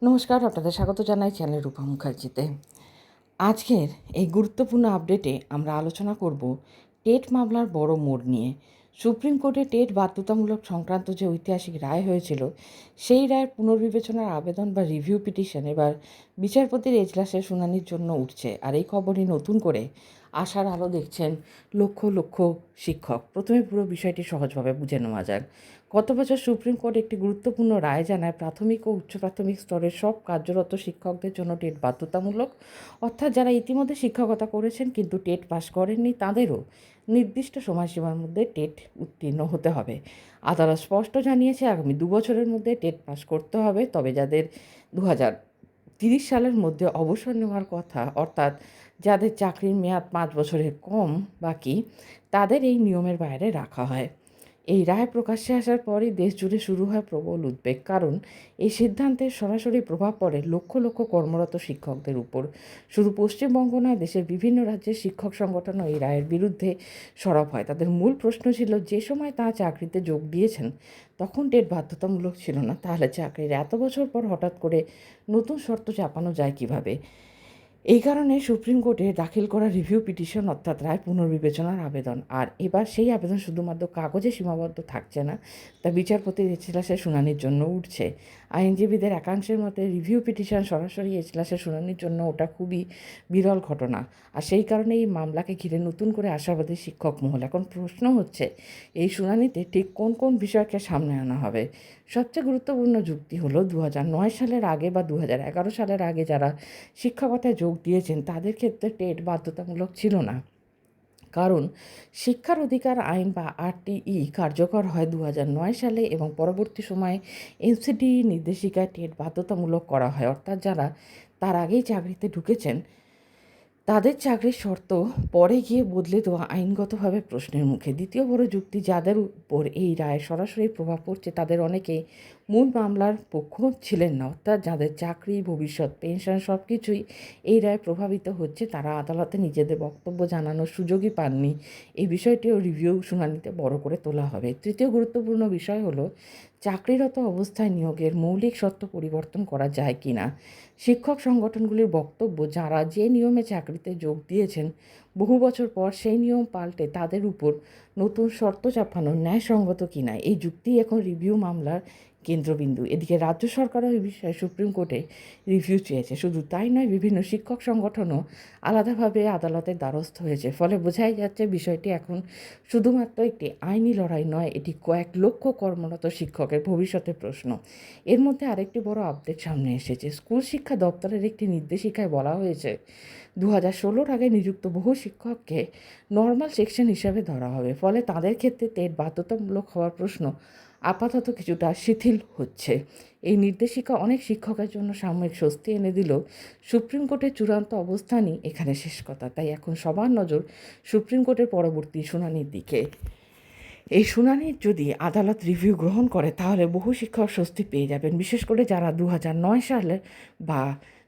নমস্কার, আপনাদের স্বাগত জানাই চ্যানেল রূপা মুখার্জিতে। আজকের এই গুরুত্বপূর্ণ আপডেটে আমরা আলোচনা করব টেট মামলার বড় মোড় নিয়ে। সুপ্রিম কোর্টে টেট বাধ্যতামূলক সংক্রান্ত যে ঐতিহাসিক রায় হয়েছিল, সেই রায়ের পুনর্বিবেচনার আবেদন বা রিভিউ পিটিশন এবার বিচারপতির এজলাসে শুনানির জন্য উঠছে। আর এই খবরই নতুন করে আশার আলো দেখছেন লক্ষ লক্ষ শিক্ষক। প্রথমে পুরো বিষয়টি সহজভাবে বুঝে নেওয়া যাক। গত বছর সুপ্রিম কোর্ট একটি গুরুত্বপূর্ণ রায় জানায় প্রাথমিক ও উচ্চ প্রাথমিক স্তরের সব কার্যরত শিক্ষকদের জন্য টেট বাধ্যতামূলক। অর্থাৎ যারা ইতিমধ্যে শিক্ষকতা করেছেন কিন্তু টেট পাস করেননি, তাদেরও নির্দিষ্ট সময়সীমার মধ্যে টেট উত্তীর্ণ হতে হবে। আদালত স্পষ্ট জানিয়েছে আগামী 2 বছরের মধ্যে টেট পাস করতে হবে। তবে যাদের 2030 সালের মধ্যে অবসর নেওয়ার কথা, অর্থাৎ যাদের চাকরির মেয়াদ 5 বছরের কম বাকি, তাদের এই নিয়মের বাইরে রাখা হয়। এই রায় প্রকাশ্যে আসার পরই দেশ জুড়ে শুরু হয় প্রবল উদ্বেগ। কারণ এই সিদ্ধান্তের সরাসরি প্রভাব পড়ে লক্ষ লক্ষ কর্মরত শিক্ষকদের উপর। শুধু পশ্চিমবঙ্গ নয়, দেশের বিভিন্ন রাজ্যের শিক্ষক সংগঠনও এই রায়ের বিরুদ্ধে সরব হয়। তাদের মূল প্রশ্ন ছিল, যে সময় তারা চাকরিতে যোগ দিয়েছেন তখন টেট বাধ্যতামূলক ছিল না, তাহলে চাকরির এত বছর পর হঠাৎ করে নতুন শর্ত চাপানো যায় কিভাবে? এই কারণে সুপ্রিম কোর্টে দাখিল করা রিভিউ পিটিশন, অর্থাৎ রায় পুনর্বিবেচনার আবেদন। আর এবার সেই আবেদন শুধুমাত্র কাগজে সীমাবদ্ধ থাকছে না, তা বিচারপতির এজলাসে শুনানির জন্য উঠছে। আইনজীবীদের একাংশের মতে রিভিউ পিটিশন সরাসরি এজলাসে শুনানির জন্য ওটা খুবই বিরল ঘটনা। আর সেই কারণে এই মামলাকে ঘিরে নতুন করে আশাবাদী শিক্ষক মহল। এখন প্রশ্ন হচ্ছে, এই শুনানিতে ঠিক কোন কোন বিষয়কে সামনে আনা হবে? সবচেয়ে গুরুত্বপূর্ণ যুক্তি হলো 2009 সালের আগে বা 2011 সালের আগে যারা শিক্ষকতায় যোগ দিয়েছেন তাদের ক্ষেত্রে টেট বাধ্যতামূলক ছিল না। কারণ শিক্ষার অধিকার আইন বা আরটিই কার্যকর হয় 2009 সালে এবং পরবর্তী সময়ে এনসিটিই নির্দেশিকায় টেট বাধ্যতামূলক করা হয়। অর্থাৎ যারা তার আগেই চাকরিতে ঢুকেছেন তাদের চাকরির শর্ত পরে গিয়ে বদলে দেওয়া আইনগতভাবে প্রশ্নের মুখে। দ্বিতীয় বড় যুক্তি, যাদের উপর এই রায় সরাসরি প্রভাব পড়ছে তাদের অনেকেই মূল মামলার পক্ষ ছিলেন না। অর্থাৎ যাদের চাকরি, ভবিষ্যৎ, পেনশন সব কিছুই এই রায় প্রভাবিত হচ্ছে, তারা আদালতে নিজেদের বক্তব্য জানানোর সুযোগই পাননি। এই বিষয়টিও রিভিউ শুনানিতে বড় করে তোলা হবে। তৃতীয় গুরুত্বপূর্ণ বিষয় হলো চাকরিরত অবস্থায় নিয়োগের মৌলিক শর্ত পরিবর্তন করা যায় কি না। শিক্ষক সংগঠনগুলির বক্তব্য, যারা যে নিয়মে চাকরিতে যোগ দিয়েছেন বহু বছর পর সেই নিয়ম পাল্টে তাদের উপর নতুন শর্ত চাপানো ন্যায়সঙ্গত কিনা, এই যুক্তি এখন রিভিউ মামলার কেন্দ্রবিন্দু। এদিকে রাজ্য সরকারও এই বিষয়ে সুপ্রিম কোর্টে রিভিউ চেয়েছে। শুধু তাই নয়, বিভিন্ন শিক্ষক সংগঠনও আলাদাভাবে আদালতের দ্বারস্থ হয়েছে। ফলে বোঝাই যাচ্ছে বিষয়টি এখন শুধুমাত্র একটি আইনি লড়াই নয়, এটি কয়েক লক্ষ কর্মরত শিক্ষকের ভবিষ্যতের প্রশ্ন। এর মধ্যে আরেকটি বড় আপডেট সামনে এসেছে। স্কুল শিক্ষা দপ্তরের একটি নির্দেশিকায় বলা হয়েছে 2016 আগে নিযুক্ত বহু শিক্ষককে নর্মাল সেকশন হিসাবে ধরা হবে। ফলে তাদের ক্ষেত্রে টেট বাধ্যতামূলক হওয়ার প্রশ্ন আপাতত কিছুটা শিথিল হচ্ছে। এই নির্দেশিকা অনেক শিক্ষকের জন্য সাময়িক স্বস্তি এনে দিলেও সুপ্রিম কোর্টের চূড়ান্ত অবস্থানই এখানে শেষ কথা। তাই এখন সবার নজর সুপ্রিম কোর্টের পরবর্তী শুনানির দিকে। এই শুনানির যদি আদালত রিভিউ গ্রহণ করে তাহলে বহু শিক্ষক স্বস্তি পেয়ে যাবেন, বিশেষ করে যারা 2009 সালে বা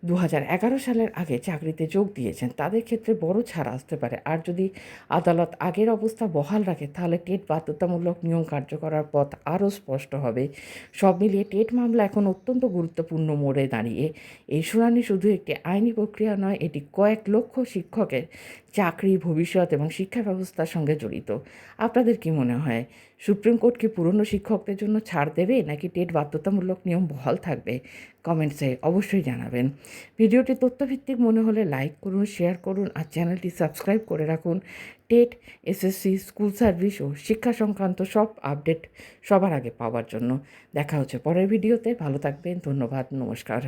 2011 সালের আগে চাকরিতে যোগ দিয়েছেন তাদের ক্ষেত্রে বড় ছাড় আসতে পারে। আর যদি আদালত আগের অবস্থা বহাল রাখে তাহলে টেট বাধ্যতামূলক নিয়ম কার্যকরার পথ আরও স্পষ্ট হবে। সব মিলিয়ে টেট মামলা এখন অত্যন্ত গুরুত্বপূর্ণ মোড়ে দাঁড়িয়ে। এই শুনানি শুধু একটি আইনি প্রক্রিয়া নয়, এটি কয়েক লক্ষ শিক্ষকের চাকরি, ভবিষ্যৎ এবং শিক্ষা ব্যবস্থার সঙ্গে জড়িত। আপনাদের কি মনে হয়, সুপ্রিম কোর্ট কি পুরনো শিক্ষকদের জন্য ছাড় দেবে নাকি টেট বাধ্যতামূলক নিয়ম বহাল থাকবে? কমেন্টসে অবশ্যই জানাবেন। ভিডিওটি তথ্যভিত্তিক মনে হলে লাইক করুন, শেয়ার করুন আর চ্যানেলটি সাবস্ক্রাইব করে রাখুন টেট, এসএসসি, স্কুল সার্ভিস ও শিক্ষা সংক্রান্ত সব আপডেট সবার আগে পাওয়ার জন্য। দেখা হচ্ছে পরের ভিডিওতে। ভালো থাকবেন। ধন্যবাদ। নমস্কার।